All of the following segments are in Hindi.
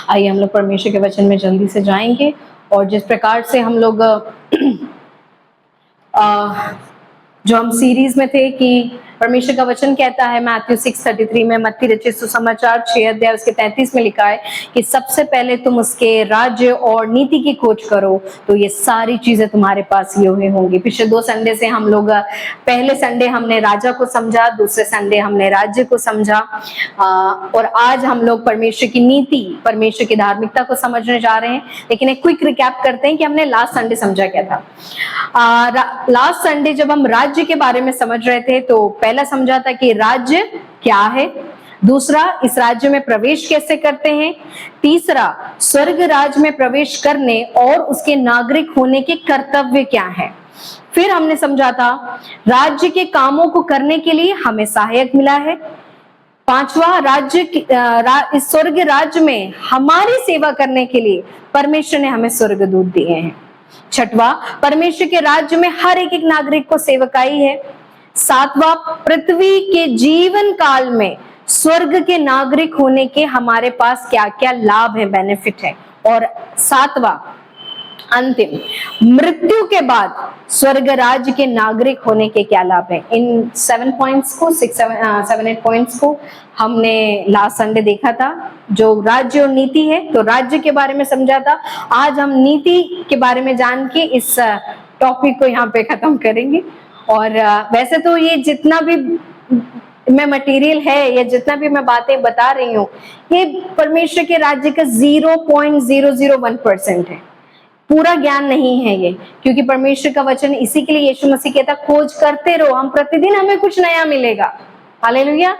आइए हम लोग परमेश्वर के वचन में जल्दी से जाएंगे। और जिस प्रकार से हम लोग जो हम सीरीज में थे कि परमेश्वर का वचन कहता है मैथ्यू 6:33 में, मत्ती रचित सुसमाचार 6 अध्याय उसके 33 में लिखा है कि सबसे पहले तुम उसके राज्य और नीति की खोज करो तो ये सारी चीजें तुम्हारे पास ये होंगी। पिछले 2 संडे से हम लोग, पहले संडे हमने राजा को समझा, दूसरे संडे हमने राज्य को समझा, और आज हम लोग परमेश्वर की नीति, परमेश्वर की धार्मिकता को समझने जा रहे हैं। लेकिन एक क्विक रिकैप करते हैं कि हमने लास्ट संडे समझा क्या था। लास्ट संडे जब हम राज्य के बारे में समझ रहे थे तो पहला समझा था कि राज्य क्या है, दूसरा इस राज्य में प्रवेश कैसे करते हैं, तीसरा स्वर्ग राज्य में प्रवेश करने और उसके नागरिक होने के कर्तव्य क्या है। फिर हमने समझा था राज्य के कामों को करने के लिए हमें सहायक मिला है। पांचवा, इस स्वर्ग राज्य में हमारी सेवा करने के लिए परमेश्वर ने हमें स्वर्गदूत दिए हैं। छठवां, परमेश्वर के राज्य में हर एक नागरिक को सेवकाई है। सातवां, पृथ्वी के जीवन काल में स्वर्ग के नागरिक होने के हमारे पास क्या क्या लाभ है, बेनिफिट है। और सातवां, अंतिम, मृत्यु के बाद स्वर्ग राज्य के नागरिक होने के क्या लाभ है। इन 7 पॉइंट्स को 7-8 पॉइंट्स को हमने लास्ट संडे देखा था। जो राज्य और नीति है तो राज्य के बारे में समझा था। आज हम नीति के बारे में जान के इस टॉपिक को यहाँ पे खत्म करेंगे। और वैसे तो ये जितना भी मैं मटेरियल है या जितना भी मैं बातें बता रही हूँ ये परमेश्वर के राज्य का 0.001% है, पूरा ज्ञान नहीं है ये, क्योंकि परमेश्वर का वचन इसी के लिए यीशु मसीह कहता खोज करते रहो, हम प्रतिदिन हमें कुछ नया मिलेगा। Hallelujah,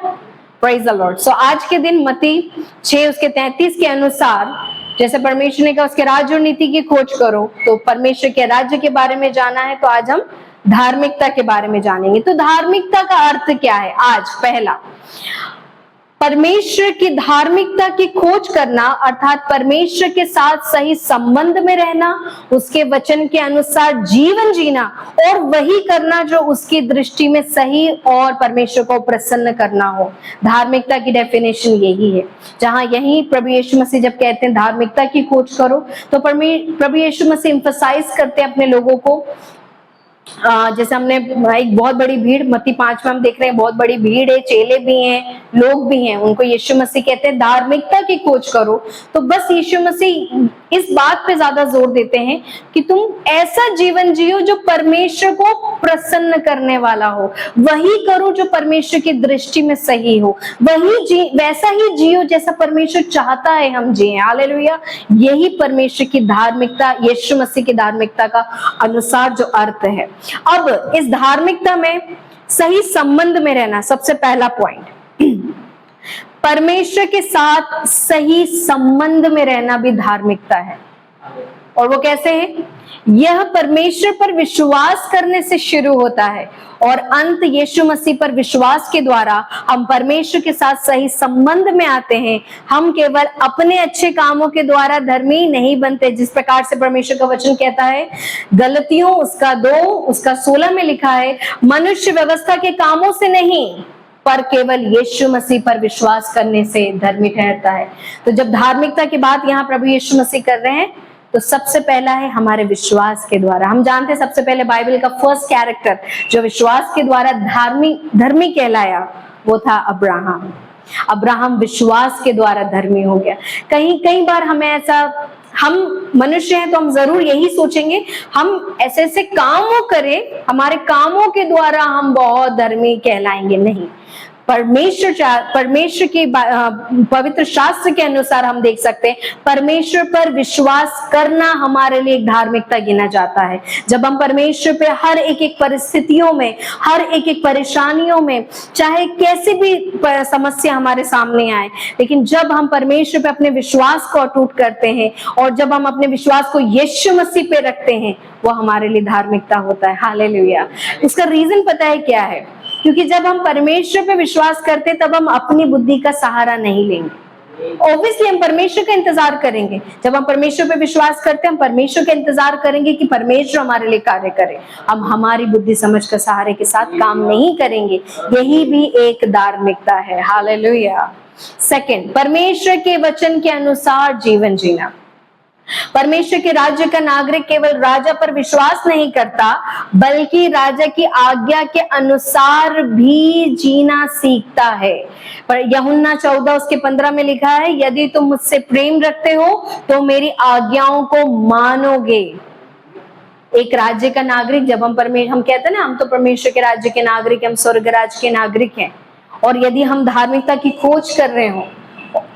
praise the Lord. So आज के दिन मत्ती 6 उसके 33 के अनुसार जैसे परमेश्वर ने कहा उसके राज्य और नीति की खोज करो, तो परमेश्वर के राज्य के बारे में जाना है। तो आज हम धार्मिकता के बारे में जानेंगे। तो धार्मिकता का अर्थ क्या है? आज पहला, परमेश्वर की धार्मिकता की खोज करना अर्थात परमेश्वर के साथ सही संबंध में रहना, उसके वचन के अनुसार जीवन जीना और वही करना जो उसकी दृष्टि में सही और परमेश्वर को प्रसन्न करना हो। धार्मिकता की डेफिनेशन यही है। जहां यही प्रभु यीशु मसीह जब कहते हैं धार्मिकता की खोज करो, तो प्रभु यीशु मसीह एम्फसाइज करते हैं अपने लोगों को। जैसे हमने एक बहुत बड़ी भीड़, मत्ती 5 में हम देख रहे हैं बहुत बड़ी भीड़ है, चेले भी हैं, लोग भी हैं, उनको यीशु मसीह कहते हैं धार्मिकता की खोज करो। तो बस यीशु मसीह इस बात पे ज्यादा जोर देते हैं कि तुम ऐसा जीवन जियो जो परमेश्वर को प्रसन्न करने वाला हो, वही करो जो परमेश्वर की दृष्टि में सही हो, वैसा ही जियो जैसा परमेश्वर चाहता है हम जिए। हालेलुया, यही परमेश्वर की धार्मिकता, यीशु मसीह की धार्मिकता का अनुसार जो अर्थ है। अब इस धार्मिकता में सही संबंध में रहना सबसे पहला पॉइंट। परमेश्वर के साथ सही संबंध में रहना भी धार्मिकता है। और वो कैसे है? यह परमेश्वर पर विश्वास करने से शुरू होता है और अंत यीशु मसीह पर विश्वास के द्वारा हम परमेश्वर के साथ सही संबंध में आते हैं। हम केवल अपने अच्छे कामों के द्वारा धर्मी नहीं बनते, जिस प्रकार से परमेश्वर का वचन कहता है गलतियों उसका 2 उसका 16 में लिखा है, मनुष्य व्यवस्था के कामों से नहीं पर केवल यीशु मसीह पर विश्वास करने से धर्मी ठहरता है। तो जब धार्मिकता की बात यहाँ प्रभु यीशु मसीह कर रहे हैं तो सबसे पहला है हमारे विश्वास के द्वारा। हम जानते हैं सबसे पहले बाइबल का फर्स्ट कैरेक्टर जो विश्वास के द्वारा धर्मी कहलाया वो था अब्राहम। अब्राहम विश्वास के द्वारा धर्मी हो गया। कई बार हमें ऐसा, हम मनुष्य हैं तो हम जरूर यही सोचेंगे हम ऐसे ऐसे काम करें, हमारे कामों के द्वारा हम बहुत धर्मी कहलाएंगे। नहीं, परमेश्वर के पवित्र शास्त्र के अनुसार हम देख सकते हैं परमेश्वर पर विश्वास करना हमारे लिए एक धार्मिकता गिना जाता है। जब हम परमेश्वर पे हर एक परिस्थितियों में, हर एक परेशानियों में, चाहे कैसी भी समस्या हमारे सामने आए, लेकिन जब हम परमेश्वर पे अपने विश्वास को अटूट करते हैं और जब हम अपने विश्वास को यीशु मसीह पे रखते हैं, वो हमारे लिए धार्मिकता होता है। हालेलुया। इसका रीजन पता है क्या है? क्योंकि जब हम परमेश्वर पे विश्वास करते तब हम अपनी बुद्धि का सहारा नहीं लेंगे। ऑब्वियसली हम परमेश्वर का इंतजार करेंगे। जब हम परमेश्वर पे विश्वास करते हैं, हम परमेश्वर का इंतजार करेंगे कि परमेश्वर हमारे लिए कार्य करे। हम हमारी बुद्धि समझ का सहारे के साथ काम नहीं करेंगे। यही भी एक धार्मिकता है। हालेलुया। सेकंड, परमेश्वर के वचन के अनुसार जीवन जीना। परमेश्वर के राज्य का नागरिक केवल राजा पर विश्वास नहीं करता, बल्कि राजा की आज्ञा के अनुसार भी जीना सीखता है। पर यूहन्ना 14 उसके 15 में लिखा है, यदि तुम मुझसे प्रेम रखते हो तो मेरी आज्ञाओं को मानोगे। एक राज्य का नागरिक, जब हम कहते हैं ना, हम तो परमेश्वर के राज्य के नागरिक, हम स्वर्ग राज्य के नागरिक हैं। और यदि हम धार्मिकता की खोज कर रहे हो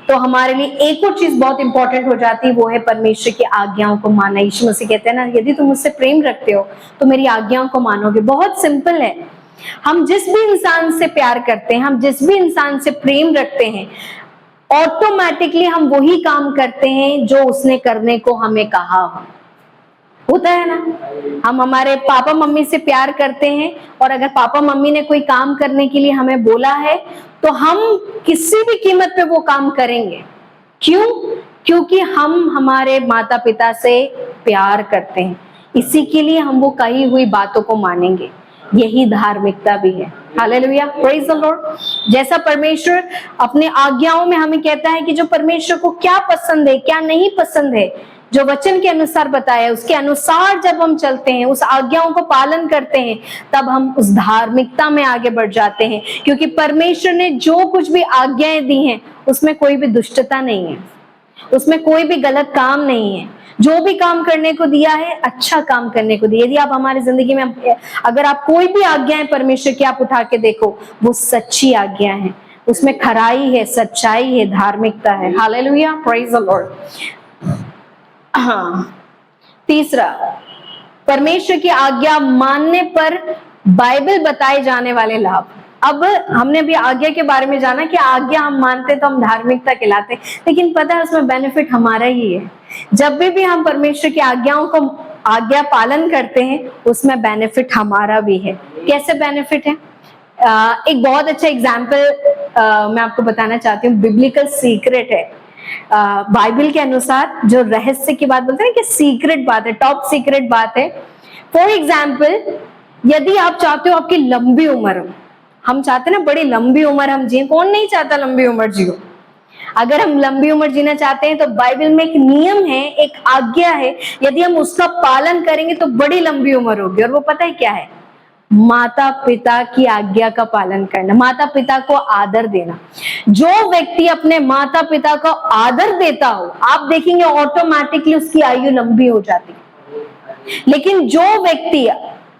तो हमारे लिए एक और चीज बहुत इंपॉर्टेंट हो जाती है, वो है परमेश्वर की आज्ञाओं को मानना। यीशु मसीह कहते हैं ना, यदि तुम मुझसे प्रेम रखते हो तो मेरी आज्ञाओं को मानोगे। बहुत सिंपल है। हम जिस भी इंसान से प्यार करते हैं, हम जिस भी इंसान से प्रेम रखते हैं, ऑटोमेटिकली हम वही काम करते हैं जो उसने करने को हमें कहा होता है ना। हम हमारे पापा मम्मी से प्यार करते हैं, और अगर पापा मम्मी ने कोई काम करने के लिए हमें बोला है तो हम किसी भी कीमत पे वो काम करेंगे। क्यों? क्योंकि हम हमारे माता पिता से प्यार करते हैं, इसी के लिए हम वो कही हुई बातों को मानेंगे। यही धार्मिकता भी है। Hallelujah, praise the Lord. जैसा परमेश्वर अपने आज्ञाओं में हमें कहता है कि जो परमेश्वर को क्या पसंद है, क्या नहीं पसंद है, जो वचन के अनुसार बताया, उसके अनुसार जब हम चलते हैं, उस आज्ञाओं को पालन करते हैं, तब हम उस धार्मिकता में आगे बढ़ जाते हैं। क्योंकि परमेश्वर ने जो कुछ भी आज्ञाएं दी हैं, उसमें कोई भी दुष्टता नहीं है, उसमें कोई भी गलत काम नहीं है। जो भी काम करने को दिया है, अच्छा काम करने को दिया। यदि आप हमारी जिंदगी में अगर आप कोई भी आज्ञाएं परमेश्वर की आप उठा के देखो, वो सच्ची आज्ञा है, उसमें खराई है, सच्चाई है, धार्मिकता है। Hallelujah, praise the Lord. हाँ, तीसरा, परमेश्वर की आज्ञा मानने पर बाइबल बताए जाने वाले लाभ। अब हमने भी आज्ञा के बारे में जाना कि आज्ञा हम मानते तो हम धार्मिकता कहलाते, लेकिन पता है उसमें बेनिफिट हमारा ही है। जब भी हम परमेश्वर की आज्ञाओं को आज्ञा पालन करते हैं, उसमें बेनिफिट हमारा भी है। कैसे बेनिफिट है? एक बहुत अच्छा एग्जाम्पल मैं आपको बताना चाहती हूँ। बिब्लिकल सीक्रेट है। बाइबल के अनुसार जो रहस्य की बात बोलते हैं कि सीक्रेट बात है, टॉप सीक्रेट बात है। फॉर एग्जाम्पल, यदि आप चाहते हो आपकी लंबी उम्र हो, हम चाहते हैं ना बड़ी लंबी उम्र हम जिए, कौन नहीं चाहता लंबी उम्र जियो। अगर हम लंबी उम्र जीना चाहते हैं तो बाइबल में एक नियम है, एक आज्ञा है, यदि हम उसका पालन करेंगे तो बड़ी लंबी उम्र होगी। और वो पता है क्या है? माता पिता की आज्ञा का पालन करना, माता पिता को आदर देना। जो व्यक्ति अपने माता पिता को आदर देता हो, आप देखेंगे ऑटोमेटिकली उसकी आयु लंबी हो जाती है। लेकिन जो व्यक्ति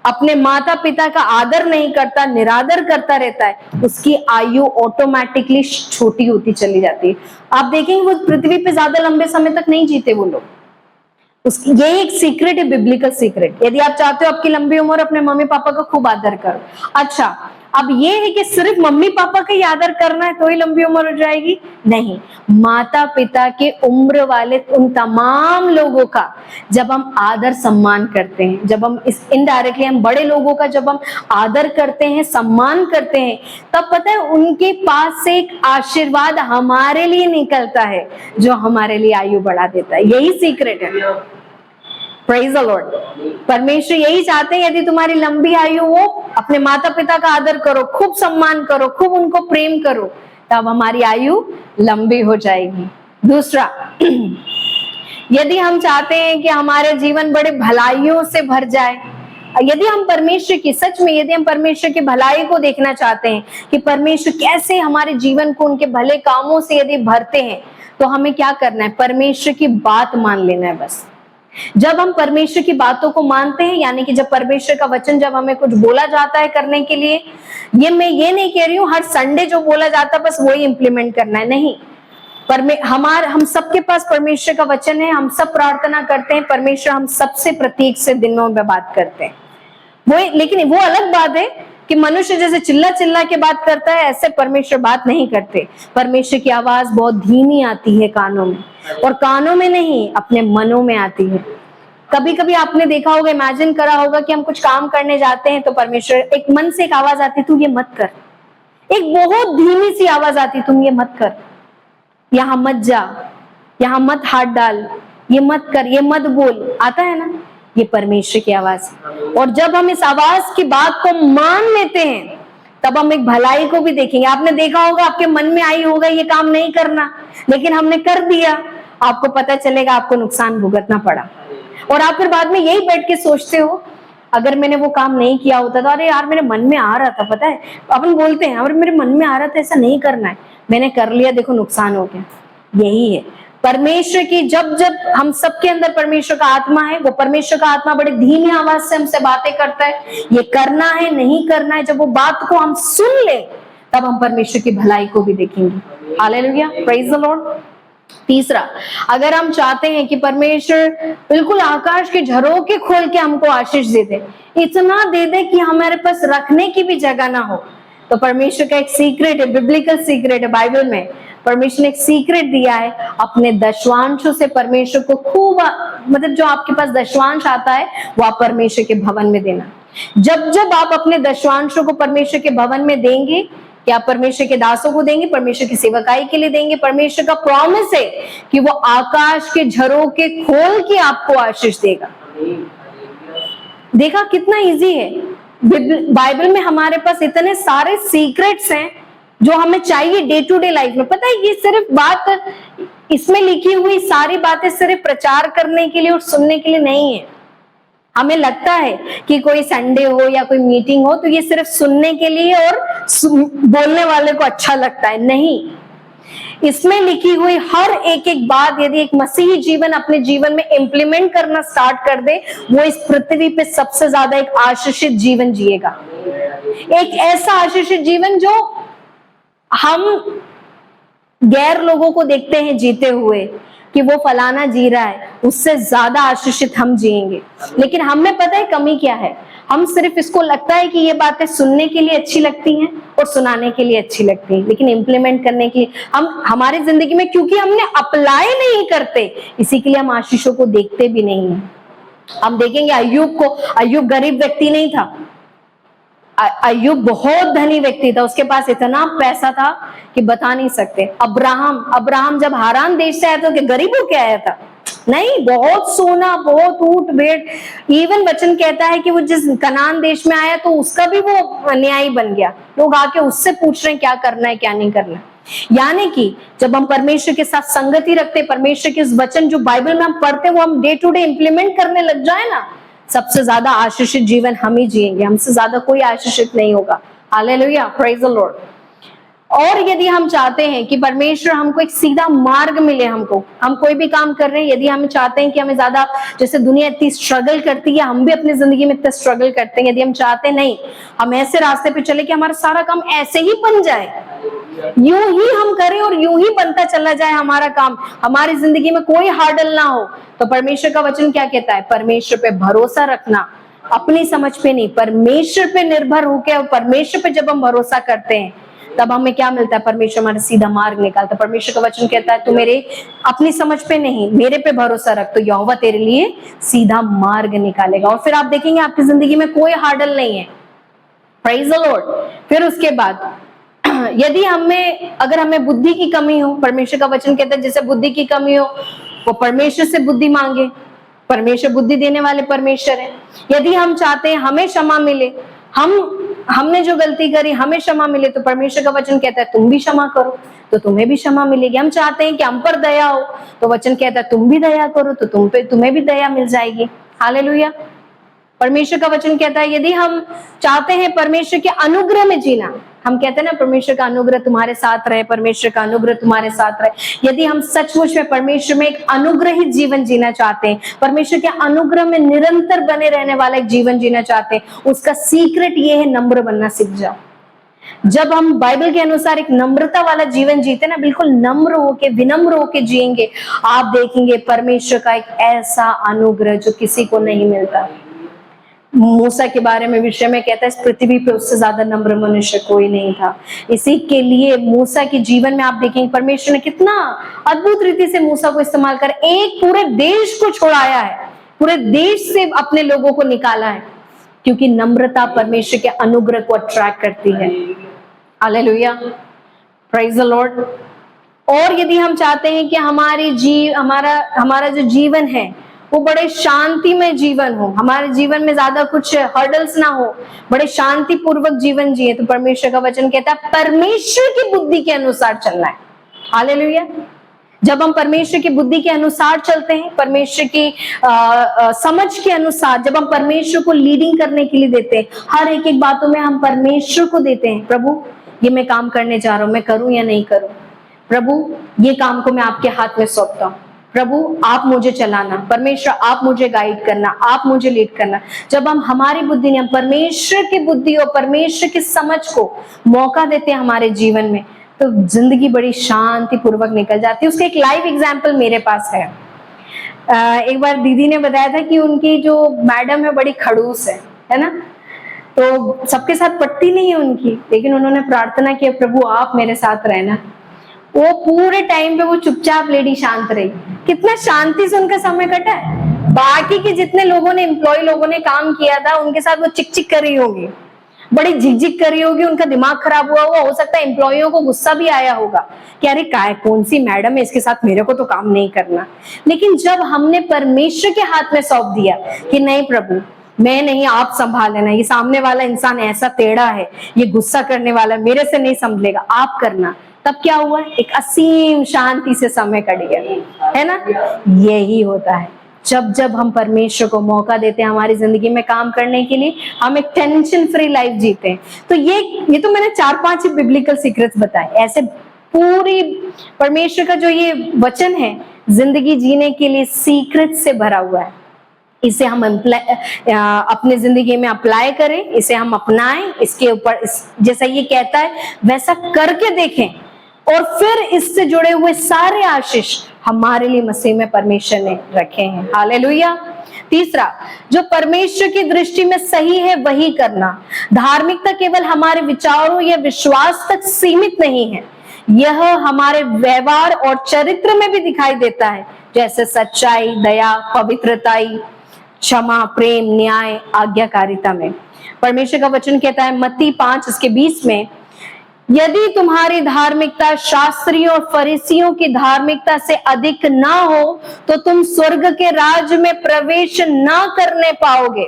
अपने माता पिता का आदर नहीं करता, निरादर करता रहता है, उसकी आयु ऑटोमेटिकली छोटी होती चली जाती है। आप देखेंगे वो पृथ्वी पे ज्यादा लंबे समय तक नहीं जीते वो लोग। ये एक सीक्रेट है, बिब्लिकल सीक्रेट। यदि आप चाहते हो आपकी लंबी उम्र, अपने मम्मी पापा का खूब आदर करो। अच्छा, अब ये है कि सिर्फ मम्मी पापा का ही आदर करना है तो ही लंबी उम्र हो जाएगी? नहीं, माता पिता के उम्र वाले उन तमाम लोगों का जब हम आदर सम्मान करते हैं, जब हम इस इनडायरेक्टली हम बड़े लोगों का जब हम आदर करते हैं, सम्मान करते हैं, तब पता है उनके पास से एक आशीर्वाद हमारे लिए निकलता है जो हमारे लिए आयु बढ़ा देता है। यही सीक्रेट है। Praise the Lord. परमेश्वर यही चाहते हैं, यदि तुम्हारी लंबी आयु हो, अपने माता पिता का आदर करो, खूब सम्मान करो, खूब उनको प्रेम करो, तब हमारी आयु लंबी हो जाएगी। दूसरा, यदि हम चाहते हैं कि हमारे जीवन बड़े भलाइयों से भर जाए, यदि हम परमेश्वर की सच में यदि हम परमेश्वर की भलाई को देखना चाहते हैं कि परमेश्वर कैसे हमारे जीवन को उनके भले कामों से यदि भरते हैं, तो हमें क्या करना है? परमेश्वर की बात मान लेना है बस। जब हम परमेश्वर की बातों को मानते हैं, यानी कि जब परमेश्वर का वचन जब हमें कुछ बोला जाता है करने के लिए, मैं ये नहीं कह रही हूँ हर संडे जो बोला जाता है बस वही इंप्लीमेंट करना है, नहीं। हम सबके पास परमेश्वर का वचन है, हम सब प्रार्थना करते हैं, परमेश्वर हम सबसे प्रत्येक से दिनों में बात करते हैं वो। लेकिन वो अलग बात है कि मनुष्य जैसे चिल्ला चिल्ला के बात करता है, ऐसे परमेश्वर बात नहीं करते। परमेश्वर की आवाज बहुत धीमी आती है कानों में, और कानों में नहीं, अपने मनों में आती है। कभी कभी आपने देखा होगा, इमेजिन करा होगा कि हम कुछ काम करने जाते हैं तो परमेश्वर एक मन से एक आवाज आती, तू ये मत कर। एक बहुत धीमी सी आवाज आती, तुम ये मत कर। यहाँ मत जा, यहाँ मत हाथ डाल, ये मत कर, ये मत बोल, आता है ना, ये परमेश्वर की आवाज है। और जब हम इस आवाज की बात को मान लेते हैं तब हम एक भलाई को भी देखेंगे। आपने देखा होगा, आपके मन में आई होगा ये काम नहीं करना, लेकिन हमने कर दिया, आपको पता चलेगा आपको नुकसान भुगतना पड़ा। और आप फिर बाद में यही बैठ के सोचते हो, अगर मैंने वो काम नहीं किया होता तो अरे यार मेरे मन में आ रहा था, पता है अपन बोलते हैं अरे मेरे मन में आ रहा था ऐसा नहीं करना है, मैंने कर लिया, देखो नुकसान हो गया। यही है परमेश्वर की, जब जब हम सबके अंदर परमेश्वर का आत्मा है, वो परमेश्वर का आत्मा बड़े धीमी आवाज से हमसे बातें करता है, ये करना है नहीं करना है। जब वो बात को हम सुन ले तब हम परमेश्वर की भलाई को भी देखेंगे। Hallelujah, praise the Lord. तीसरा, अगर हम चाहते हैं कि परमेश्वर बिल्कुल आकाश के झरोखे खोल के हमको आशीष दे दे, इतना दे दे कि हमारे पास रखने की भी जगह ना हो, तो परमेश्वर का एक सीक्रेट है, बिब्लिकल सीक्रेट है, बाइबल में परमेश्वर ने एक सीक्रेट दिया है, अपने दशवांशों से परमेश्वर को खूब, मतलब जो आपके पास दशवांश आता है वो आप परमेश्वर के भवन में देना। जब जब आप अपने दशवांशों को परमेश्वर के भवन में देंगे, कि आप परमेश्वर के दासों को देंगे, परमेश्वर की सेवकाई के लिए देंगे, परमेश्वर का प्रॉमिस है कि वो आकाश के झरोखे खोल के आपको आशीष देगा। देखा कितना इजी है, बाइबल में हमारे पास इतने सारे सीक्रेट्स हैं जो हमें चाहिए डे टू डे लाइफ में। पता है, ये सिर्फ बात, इसमें लिखी हुई सारी बातें सिर्फ प्रचार करने के लिए और सुनने के लिए नहीं है। हमें लगता है कि कोई संडे हो या कोई मीटिंग हो तो ये सिर्फ सुनने के लिए और बोलने वाले को अच्छा लगता है, नहीं। इसमें लिखी हुई हर एक एक बात यदि एक मसीही जीवन अपने जीवन में इंप्लीमेंट करना स्टार्ट कर दे, वो इस पृथ्वी पे सबसे ज्यादा एक आशीषित जीवन जिएगा। एक ऐसा आशीषित जीवन जो हम गैर लोगों को देखते हैं जीते हुए कि वो फलाना जी रहा है, उससे ज्यादा आशीषित हम जिएंगे। लेकिन हमें पता है कमी क्या है, हम सिर्फ इसको लगता है कि ये बातें सुनने के लिए अच्छी लगती हैं और सुनाने के लिए अच्छी लगती हैं, लेकिन इंप्लीमेंट करने के लिए हम हमारी जिंदगी में, क्योंकि हमने अप्लाई नहीं करते, इसी के लिए हम आशीषों को देखते भी नहीं है। हम देखेंगे अय्यूब को, अय्यूब गरीब व्यक्ति नहीं था, अय्यूब बहुत धनी व्यक्ति था, उसके पास इतना पैसा था कि बता नहीं सकते। अब्राहम जब हारान देश से आया था, गरीब हो के आया था? नहीं, बहुत सोना, बहुत ऊंट भेड़, इवन वचन कहता है कि वो जिस कनान देश में आया तो उसका भी वो न्यायी बन गया। लोग आके उससे पूछ रहे हैं क्या करना है क्या नहीं करना। यानी कि जब हम परमेश्वर के साथ संगति रखते, परमेश्वर के इस वचन जो बाइबल में हम पढ़ते वो हम डे टू डे इंप्लीमेंट करने लग जाए ना, सबसे ज्यादा आशीषित जीवन हम ही जिएंगे, हमसे ज्यादा कोई आशीषित नहीं होगा। Hallelujah, praise the Lord. और यदि हम चाहते हैं कि परमेश्वर हमको एक सीधा मार्ग मिले, हमको, हम कोई भी काम कर रहे हैं, यदि हम चाहते हैं कि हमें ज्यादा, जैसे दुनिया इतनी स्ट्रगल करती है, हम भी अपनी जिंदगी में इतना स्ट्रगल करते हैं, यदि हम चाहते नहीं हम ऐसे रास्ते पे चले कि हमारा सारा काम ऐसे ही बन जाए, यूं ही हम करें और यूं ही बनता चला जाए हमारा काम, हमारी जिंदगी में कोई हार्डल ना हो, तो परमेश्वर का वचन क्या कहता है? परमेश्वर पे भरोसा रखना, अपनी समझ पे नहीं, परमेश्वर पे निर्भर होकर, परमेश्वर पे जब हम भरोसा करते हैं तब हमें क्या मिलता है? परमेश्वर हमारा सीधा मार्ग निकालता है। परमेश्वर का वचन कहता है तू मेरे अपनी समझ पे नहीं, मेरे पे भरोसा रख, तो यहोवा तेरे लिए सीधा मार्ग निकालेगा। और फिर आप देखेंगे आपकी जिंदगी में कोई हार्डल नहीं है। Praise the Lord. फिर उसके बाद यदि अगर हमें बुद्धि की कमी हो, परमेश्वर का वचन कहता है जैसे बुद्धि की कमी हो वो परमेश्वर से बुद्धि मांगे, परमेश्वर बुद्धि देने वाले परमेश्वर है। यदि हम चाहते हैं हमें क्षमा मिले, हमने जो गलती करी हमें क्षमा मिले, तो परमेश्वर का वचन कहता है तुम भी क्षमा करो तो तुम्हें भी क्षमा मिलेगी। हम चाहते हैं कि हम पर दया हो, तो वचन कहता है तुम भी दया करो तो तुम्हें भी दया मिल जाएगी। हालेलुया। परमेश्वर का वचन कहता है यदि हम चाहते हैं परमेश्वर के अनुग्रह में जीना, हम कहते हैं ना परमेश्वर का अनुग्रह तुम्हारे साथ रहे, परमेश्वर का अनुग्रह तुम्हारे साथ रहे। यदि हम सचमुच में परमेश्वर में एक अनुग्रहित जीवन जीना चाहते हैं, परमेश्वर के अनुग्रह में निरंतर बने रहने वाला एक जीवन जीना चाहते हैं, उसका सीक्रेट ये है, नम्र बनना सीख जाओ। जब हम बाइबल के अनुसार एक नम्रता वाला जीवन जीते ना, बिल्कुल नम्र होके विनम्र होके जिएंगे, आप देखेंगे परमेश्वर का एक ऐसा अनुग्रह जो किसी को नहीं मिलता। मूसा के बारे में विषय में कहता है इस पृथ्वी पे उससे ज्यादा नम्र मनुष्य कोई नहीं था। इसी के लिए मूसा के जीवन में आप देखेंगे परमेश्वर ने कितना अद्भुत रीति से मूसा को इस्तेमाल कर एक पूरे देश को छुड़ाया है, पूरे देश से अपने लोगों को निकाला है, क्योंकि नम्रता परमेश्वर के अनुग्रह को अट्रैक्ट करती है। Hallelujah, praise the Lord. और यदि हम चाहते हैं कि हमारा जो जीवन है वो बड़े शांति में जीवन हो, हमारे जीवन में ज्यादा कुछ हर्डल्स ना हो, बड़े शांति पूर्वक जीवन जिए, तो परमेश्वर का वचन कहता है परमेश्वर की बुद्धि के अनुसार चलना है। हालेलुया। जब हम परमेश्वर की बुद्धि के अनुसार चलते हैं, परमेश्वर की समझ के अनुसार, जब हम परमेश्वर को लीडिंग करने के लिए देते हैं, हर एक एक बातों में हम परमेश्वर को देते हैं, प्रभु ये मैं काम करने जा रहा हूं, मैं करूं या नहीं करूं, प्रभु ये काम को मैं आपके हाथ में सौंपता हूं, प्रभु आप मुझे चलाना, परमेश्वर आप मुझे गाइड करना, आप मुझे लीड करना। जब हम हमारी बुद्धि नहीं, हम परमेश्वर की बुद्धि और परमेश्वर की समझ को मौका देते हैं हमारे जीवन में, तो जिंदगी बड़ी शांति पूर्वक निकल जाती है। उसका एक लाइव एग्जाम्पल मेरे पास है। एक बार दीदी ने बताया था कि उनकी जो मैडम है बड़ी खड़ूस है ना, तो सबके साथ पटती नहीं है उनकी, लेकिन उन्होंने प्रार्थना की प्रभु आप मेरे साथ रहना। वो पूरे टाइम पे वो चुपचाप लेडी शांत रही। कितना शांति से उनका समय कटा है। बाकी के जितने लोगों ने, एम्प्लॉय लोगों ने काम किया था, उनके साथ वो चिक चिक कर रही होगी, बड़ी झिकझिक कर रही होगी, उनका दिमाग खराब हुआ हो सकता है एम्प्लॉइयों को गुस्सा भी आया होगा कि अरे कौन सी मैडम है, इसके साथ मेरे को तो काम नहीं करना। लेकिन जब हमने परमेश्वर के हाथ में सौंप दिया कि नहीं प्रभु मैं नहीं, आप संभाल लेना, ये सामने वाला इंसान ऐसा टेढ़ा है, ये गुस्सा करने वाला, मेरे से नहीं संभलेगा, आप करना, तब क्या हुआ, एक असीम शांति से समय कट गया, है ना। यही होता है जब हम परमेश्वर को मौका देते हैं हमारी जिंदगी में काम करने के लिए, हम एक टेंशन फ्री लाइफ जीते हैं। तो ये तो मैंने 4-5 बिब्लिकल सीक्रेट्स बताए। ऐसे पूरी परमेश्वर का जो ये वचन है जिंदगी जीने के लिए सीक्रेट से भरा हुआ है। इसे हम अपने जिंदगी में अप्लाई करें, इसे हम अपनाएं, इसके ऊपर जैसा ये कहता है वैसा करके देखें, और फिर इससे जुड़े हुए सारे आशीष हमारे लिए मसीह में परमेश्वर ने रखे हैं। हालेलुया। तीसरा, जो परमेश्वर की दृष्टि में सही है वही करना। धार्मिकता केवल हमारे विचारों या विश्वास तक सीमित नहीं है, यह हमारे व्यवहार और चरित्र में भी दिखाई देता है, जैसे सच्चाई, दया, पवित्रता, क्षमा, प्रेम, न्याय, आज्ञाकारिता में। परमेश्वर का वचन कहता है मत्ती 5:20 में, यदि तुम्हारी धार्मिकता शास्त्रियों और फरीसियों की धार्मिकता से अधिक ना हो तो तुम स्वर्ग के राज्य में प्रवेश ना करने पाओगे।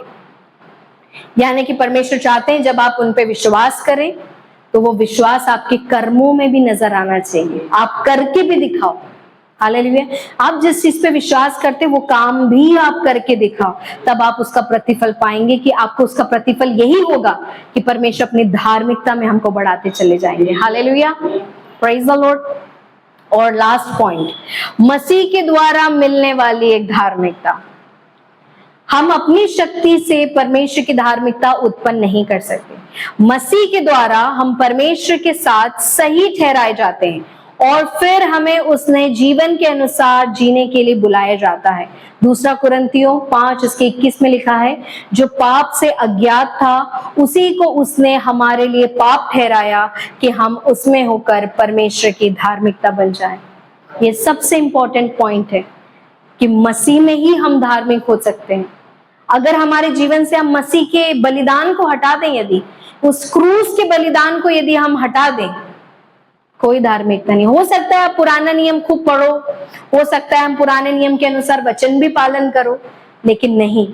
यानी कि परमेश्वर चाहते हैं जब आप उन पे विश्वास करें तो वो विश्वास आपके कर्मों में भी नजर आना चाहिए, आप करके भी दिखाओ। हालेलुया। आप जिस चीज पे विश्वास करते वो काम भी आप करके दिखाओ, तब आप उसका प्रतिफल पाएंगे कि आपको उसका प्रतिफल यही होगा कि परमेश्वर अपनी धार्मिकता में हमको बढ़ाते चले जाएंगे। Hallelujah, praise the Lord. और लास्ट पॉइंट, मसीह के द्वारा मिलने वाली एक धार्मिकता। हम अपनी शक्ति से परमेश्वर की धार्मिकता उत्पन्न नहीं कर सकते। मसीह के द्वारा हम परमेश्वर के साथ सही ठहराए जाते हैं और फिर हमें उसने जीवन के अनुसार जीने के लिए बुलाया जाता है। 2 कुरिन्थियों 5:21 में लिखा है, जो पाप से अज्ञात था उसी को उसने हमारे लिए पाप ठहराया कि हम उसमें होकर परमेश्वर की धार्मिकता बन जाएं। ये सबसे इंपॉर्टेंट पॉइंट है कि मसीह में ही हम धार्मिक हो सकते हैं। अगर हमारे जीवन से हम मसीह के बलिदान को हटा दें, यदि उस क्रूस के बलिदान को यदि हम हटा दें, कोई धार्मिकता नहीं। हो सकता है आप पुराना नियम खूब पढ़ो, हो सकता है हम पुराने नियम के अनुसार वचन भी पालन करो, लेकिन नहीं,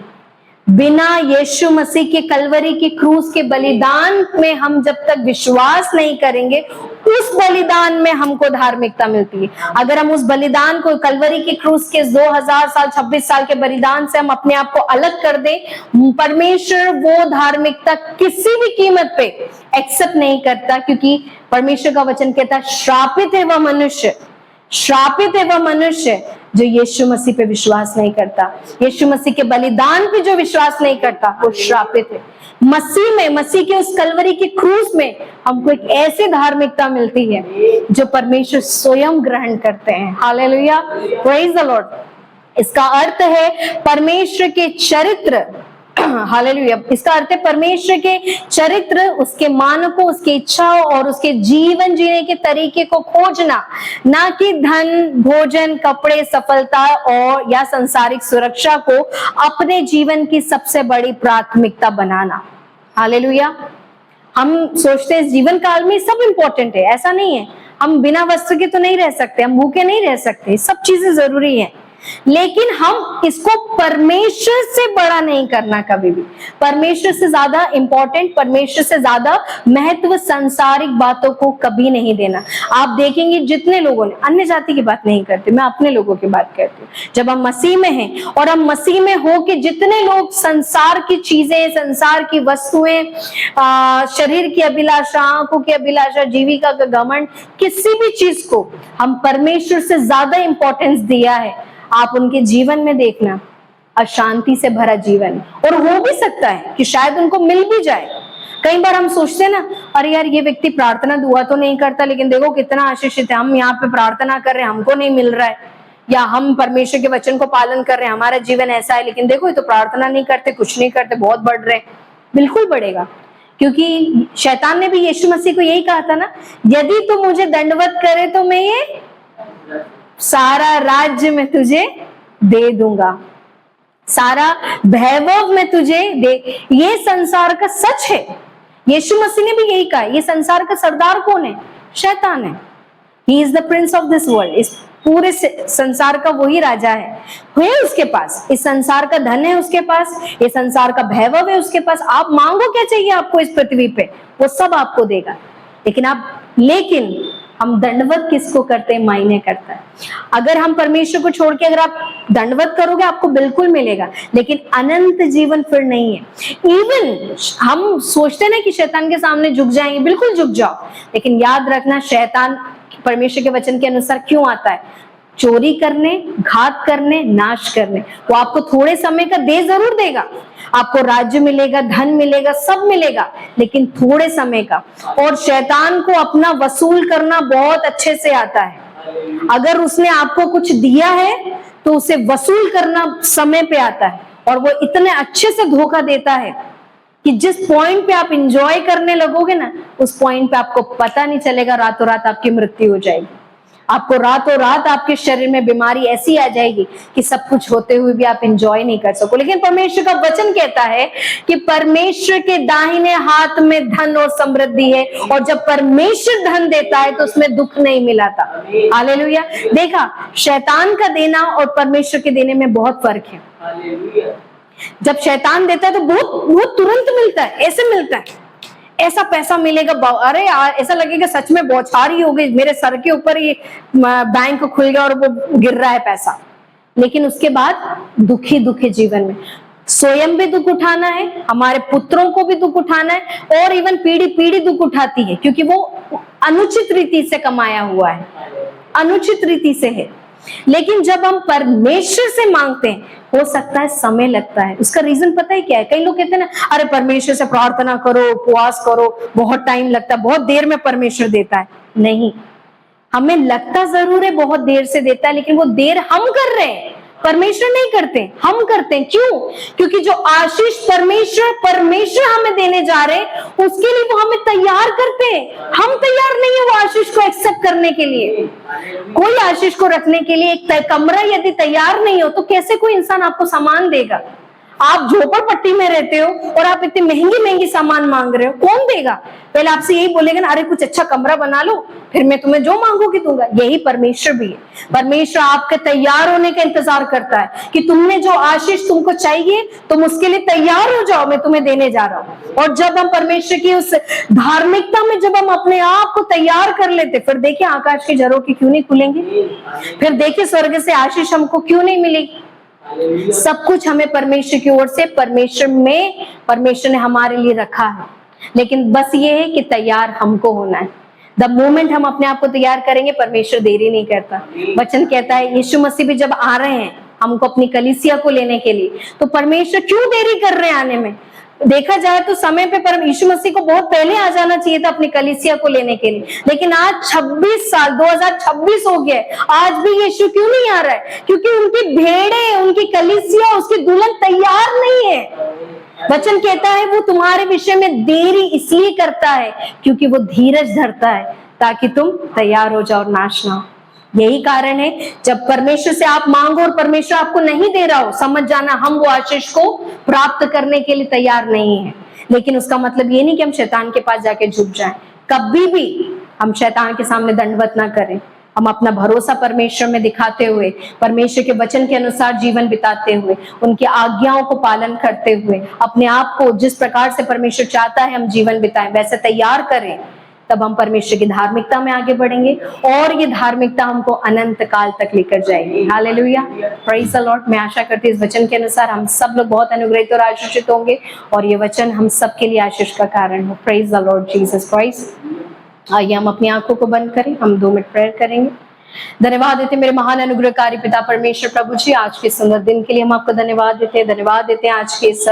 बिना यीशु मसीह के कलवरी के क्रूस के बलिदान में हम जब तक विश्वास नहीं करेंगे, उस बलिदान में हमको धार्मिकता मिलती है। अगर हम उस बलिदान को, कलवरी के क्रूस के 2000 साल 26 साल के बलिदान से हम अपने आप को अलग कर दें, परमेश्वर वो धार्मिकता किसी भी कीमत पे एक्सेप्ट नहीं करता, क्योंकि परमेश्वर का वचन कहता है श्रापित है वह मनुष्य, श्रापित है वह मनुष्य जो यीशु मसीह पे विश्वास नहीं करता, यीशु मसीह के बलिदान पे जो विश्वास नहीं करता वो श्रापित है। मसीह में, मसीह के उस कलवरी के क्रूस में हमको एक ऐसी धार्मिकता मिलती है जो परमेश्वर स्वयं ग्रहण करते हैं। Hallelujah, praise the Lord. इसका अर्थ है परमेश्वर के चरित्र, हालेलुया, इसका अर्थ है परमेश्वर के चरित्र, उसके मानकों, उसकी इच्छाओं और उसके जीवन जीने के तरीके को खोजना, ना कि धन, भोजन, कपड़े, सफलता और या सांसारिक सुरक्षा को अपने जीवन की सबसे बड़ी प्राथमिकता बनाना। हालेलुया। हम सोचते हैं जीवन काल में सब इंपॉर्टेंट है, ऐसा नहीं है। हम बिना वस्त्र के तो नहीं रह सकते, हम भूखे नहीं रह सकते, सब चीजें जरूरी है, लेकिन हम इसको परमेश्वर से बड़ा नहीं करना कभी भी। परमेश्वर से ज्यादा इंपॉर्टेंट, परमेश्वर से ज्यादा महत्व सांसारिक बातों को कभी नहीं देना। आप देखेंगे जितने लोगों ने, अन्य जाति की बात नहीं करते, मैं अपने लोगों की बात करती हूँ, जब हम मसीह में हैं और हम मसीह में हो के जितने लोग संसार की चीजें, संसार की वस्तुएं, शरीर की अभिलाषा, आंखों की अभिलाषा, जीविका का घमंड, किसी भी चीज को हम परमेश्वर से ज्यादा इंपॉर्टेंस दिया है, आप उनके जीवन में देखना अशांति से भरा जीवन, और हो भी सकता है कि शायद उनको मिल भी जाए। कई बार हम सोचते हैं ना, अरे यार ये व्यक्ति प्रार्थना दुआ तो नहीं करता, लेकिन देखो कितना आशीषित है, हम यहाँ पे प्रार्थना कर रहे हैं, हमको नहीं मिल रहा है, या हम परमेश्वर के वचन को पालन कर रहे हैं, हमारा जीवन ऐसा है, लेकिन देखो ये तो प्रार्थना नहीं करते, कुछ नहीं करते, बहुत बढ़ रहे। बिल्कुल बढ़ेगा, क्योंकि शैतान ने भी यीशु मसीह को यही कहा था ना, यदि तू मुझे दंडवत करे तो मैं ये सारा राज्य में तुझे दे दूंगा, सारा वैभव में तुझे दे। ये संसार का सच है, यीशु मसीह ने भी यही कहा। ये संसार का सरदार कौन है? शैतान है। He is the Prince of this world. इस पूरे संसार का वही राजा है उसके पास, इस संसार का धन है उसके पास, ये संसार का वैभव है उसके पास। आप मांगो क्या चाहिए आपको इस पृथ्वी पे, वो सब आपको देगा। लेकिन हम दंडवत किसको करते हैं, मायने करता है। अगर हम परमेश्वर को छोड़ के अगर आप दंडवत करोगे आपको बिल्कुल मिलेगा, लेकिन अनंत जीवन फिर नहीं है। इवन हम सोचते ना कि शैतान के सामने झुक जाएंगे, बिल्कुल झुक जाओ, लेकिन याद रखना शैतान परमेश्वर के वचन के अनुसार क्यों आता है? चोरी करने, घात करने, नाश करने। वो आपको थोड़े समय का दे जरूर देगा, आपको राज्य मिलेगा, धन मिलेगा, सब मिलेगा, लेकिन थोड़े समय का। और शैतान को अपना वसूल करना बहुत अच्छे से आता है। अगर उसने आपको कुछ दिया है तो उसे वसूल करना समय पे आता है, और वो इतने अच्छे से धोखा देता है कि जिस पॉइंट पे आप इंजॉय करने लगोगे ना, उस पॉइंट पे आपको पता नहीं चलेगा, रातों रात आपकी मृत्यु हो जाएगी। आपको रातों रात आपके शरीर में बीमारी ऐसी आ जाएगी कि सब कुछ होते हुए भी आप एंजॉय नहीं कर सको। लेकिन परमेश्वर का वचन कहता है कि परमेश्वर के दाहिने हाथ में धन और समृद्धि है, और जब परमेश्वर धन देता है तो उसमें दुख नहीं मिलाता। हालेलुया। देखा, शैतान का देना और परमेश्वर के देने में बहुत फर्क है। जब शैतान देता है तो बहुत तुरंत मिलता है, ऐसे मिलता है, ऐसा पैसा मिलेगा, अरे यार ऐसा लगेगा सच में बौछारी हो गई, मेरे सर के ऊपर ये बैंक खुल गया और वो गिर रहा है पैसा। लेकिन उसके बाद दुखी जीवन में स्वयं भी दुख उठाना है, हमारे पुत्रों को भी दुख उठाना है, और इवन पीढ़ी दुख उठाती है, क्योंकि वो अनुचित रीति से कमाया हुआ है, अनुचित रीति से है। लेकिन जब हम परमेश्वर से मांगते हैं, हो सकता है समय लगता है। उसका रीजन पता है क्या है? कई लोग कहते हैं ना, अरे परमेश्वर से प्रार्थना करो, उपवास करो, बहुत टाइम लगता है, बहुत देर में परमेश्वर देता है। नहीं, हमें लगता जरूर है बहुत देर से देता है, लेकिन वो देर हम कर रहे हैं, परमेश्वर नहीं करते, हम करते हैं। क्यों? क्योंकि जो आशीष परमेश्वर हमें देने जा रहे हैं, उसके लिए वो हमें तैयार करते हैं। हम तैयार नहीं है वो आशीष को एक्सेप्ट करने के लिए। कोई आशीष को रखने के लिए एक कमरा यदि तैयार नहीं हो तो कैसे कोई इंसान आपको सामान देगा? आप झोपड़पट्टी में रहते हो और आप इतनी महंगी सामान मांग रहे हो, कौन देगा? पहले आपसे यही बोलेगा ना, अरे कुछ अच्छा कमरा बना लो, फिर मैं तुम्हें जो मांगोगी दूंगा। यही परमेश्वर भी है। परमेश्वर आपके तैयार होने का इंतजार करता है कि तुमने जो आशीष तुमको चाहिए, तुम उसके लिए तैयार हो जाओ, मैं तुम्हें देने जा रहा हूँ। और जब हम परमेश्वर की उस धार्मिकता में जब हम अपने आप को तैयार कर लेते, फिर देखिए आकाश के झरोखे क्यों नहीं खुलेंगे, फिर देखिए स्वर्ग से आशीष हमको क्यों नहीं मिलेगी। सब कुछ हमें परमेश्वर की ओर से, परमेश्वर ने हमारे लिए रखा है। लेकिन बस ये है कि तैयार हमको होना है। द मोमेंट हम अपने आप को तैयार करेंगे, परमेश्वर देरी नहीं करता। वचन कहता है यीशु मसीह भी जब आ रहे हैं हमको अपनी कलीसिया को लेने के लिए, तो परमेश्वर क्यों देरी कर रहे हैं आने में? देखा जाए तो समय पे यीशु मसीह को बहुत पहले आ जाना चाहिए था अपनी कलीसिया को लेने के लिए, लेकिन आज 26 साल 2026 हो गया, आज भी यीशु क्यों नहीं आ रहा है? क्योंकि उनकी भेड़ें, उनकी कलीसिया, उसकी दुल्हन तैयार नहीं है। वचन कहता है वो तुम्हारे विषय में देरी इसलिए करता है क्योंकि वो धीरज धरता है ताकि तुम तैयार हो जाओ और नाश ना हो। यही कारण है जब परमेश्वर से आप मांगो और परमेश्वर आपको नहीं दे रहा हो, समझ जाना हम वो आशीष को प्राप्त करने के लिए तैयार नहीं है। लेकिन उसका मतलब ये नहीं कि हम शैतान के पास जाके झुक जाएं। कभी भी हम शैतान के सामने दंडवत ना करें। हम अपना भरोसा परमेश्वर में दिखाते हुए, परमेश्वर के वचन के अनुसार जीवन बिताते हुए, उनकी आज्ञाओं को पालन करते हुए, अपने आप को जिस प्रकार से परमेश्वर चाहता है हम जीवन बिताएं वैसे तैयार करें। तब हम परमेश्वर की धार्मिकता में आगे बढ़ेंगे और ये धार्मिकता हमको अनंत काल तक लेकर जाएगी। Hallelujah, praise the Lord. मैं आशा करती हूँ इस वचन के अनुसार हम सब लोग बहुत अनुग्रहित और आशीषित होंगे और ये वचन हम सबके लिए आशीष का कारण हो। Praise the Lord Jesus Christ. आइए हम अपनी आंखों को बंद करें, हम 2 मिनट प्रेयर करेंगे। धन्यवाद देते मेरे महान अनुग्रहकारी पिता परमेश्वर प्रभु जी, आज के सुंदर दिन के लिए हम आपको धन्यवाद देते हैं। धन्यवाद देते हैं आज के इस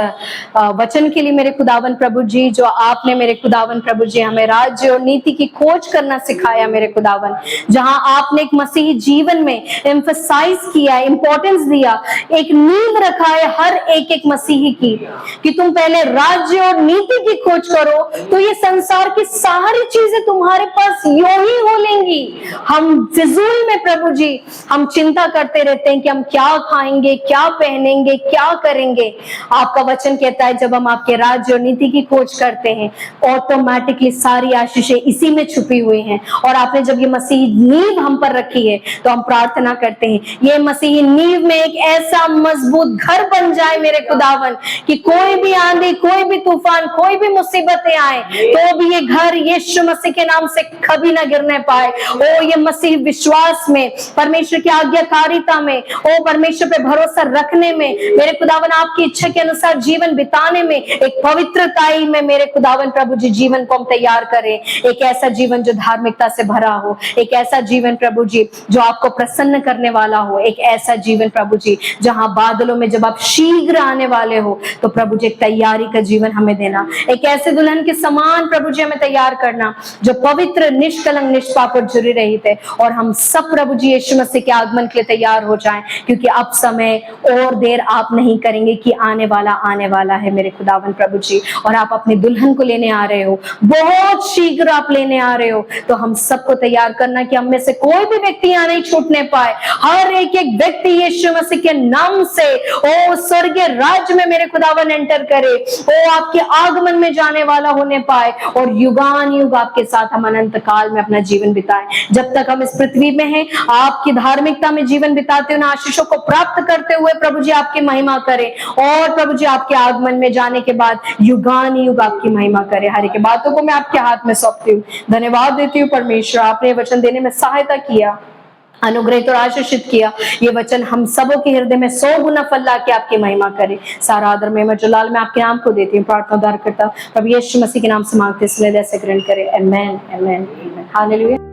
वचन के लिए मेरे खुदावन प्रभु जी, जो आपने मेरे खुदावन प्रभु जी हमें राज्य और नीति की खोज करना सिखाया मेरे खुदावन, जहां आपने एक मसीही जीवन में एम्फसाइज किया, इंपॉर्टेंस दिया, एक नींव रखा है हर एक मसीही की, कि तुम पहले राज्य और नीति की खोज करो तो ये संसार की सारी चीजें तुम्हारे पास यूं ही हो लेंगी। हम फिजूल में प्रभु जी हम चिंता करते रहते हैं कि हम क्या खाएंगे, क्या पहनेंगे, क्या करेंगे। आपका वचन कहता है जब हम आपके राज्य और नीति की खोज करते हैं ऑटोमेटिकली सारी आशीषें इसी में छुपी हुई हैं। और आपने जब ये मसीही नींव हम पर रखी है तो हम प्रार्थना करते हैं ये मसीही नींव में एक ऐसा मजबूत घर बन जाए मेरे खुदावन, कि कोई भी आंधी, कोई भी तूफान, कोई भी मुसीबतें आए तो भी ये घर यीशु मसीह के नाम से कभी ना गिरने पाए। ओ ये मसीह विश्वास में, परमेश्वर की आज्ञाकारिता में, ओ परमेश्वर पे भरोसा रखने में, मेरे खुदावन आपकी इच्छा के अनुसार जीवन बिताने में, एक पवित्रताई में मेरे खुदावन प्रभु जी जीवन को हम तैयार करें। एक ऐसा जीवन जो धार्मिकता से भरा हो, एक ऐसा जीवन प्रभु जी जो आपको प्रसन्न करने वाला हो, एक ऐसा जीवन प्रभु जी जहां बादलों में जब आप शीघ्र आने वाले हो तो प्रभु जी एक तैयारी का जीवन हमें देना, एक ऐसे दुल्हन के समान प्रभु जी हमें तैयार करना जो पवित्र, निष्कलंक, निष्पाप और जुड़ी रही थे। और हम सब प्रभु जी यीशु मसीह के आगमन के लिए तैयार हो जाएं, क्योंकि अब समय और देर आप नहीं करेंगे कि आने वाला है मेरे खुदावन प्रभु जी। और आप अपनी दुल्हन को लेने आ रहे हो, बहुत शीघ्र आप लेने आ रहे हो। तो हम सबको तैयार करना कि हम में से कोई भी व्यक्ति यहाँ नहीं छूटने पाए। हर एक व्यक्ति यीशु मसीह के नाम से ओ स्वर्गीय राज्य में मेरे खुदावन एंटर करे, ओ आपके आगमन में जाने वाला होने पाए और युगान युग आपके साथ हम अनंत काल में अपना जीवन बिताएं। जब तक हम इस पृथ्वी में हैं आपकी धार्मिकता में जीवन बिताते हुए, आशीषों को प्राप्त करते हुए प्रभु जी आपकी महिमा करें और प्रभु जी आपके आगमन में जाने के बाद युगान युग आपकी महिमा करें। हर एक बातों को मैं आपके हाथ में सौंपती हूँ। धन्यवाद देती हूँ परमेश्वर, आपने वचन देने में सहायता किया, अनुग्रहित और आशीषित किया। ये वचन हम सबों के हृदय में 100 गुना फल ला के आपकी महिमा करे। सारा आदर में जलाल मैं आपके नाम को देती हूँ, प्रार्थना उद्धार करता प्रभु यीशु मसीह के नाम से मांगते, इसलिए ऐसे ग्रहण करे। आमेन, आमेन, आमेन। हालेलुया।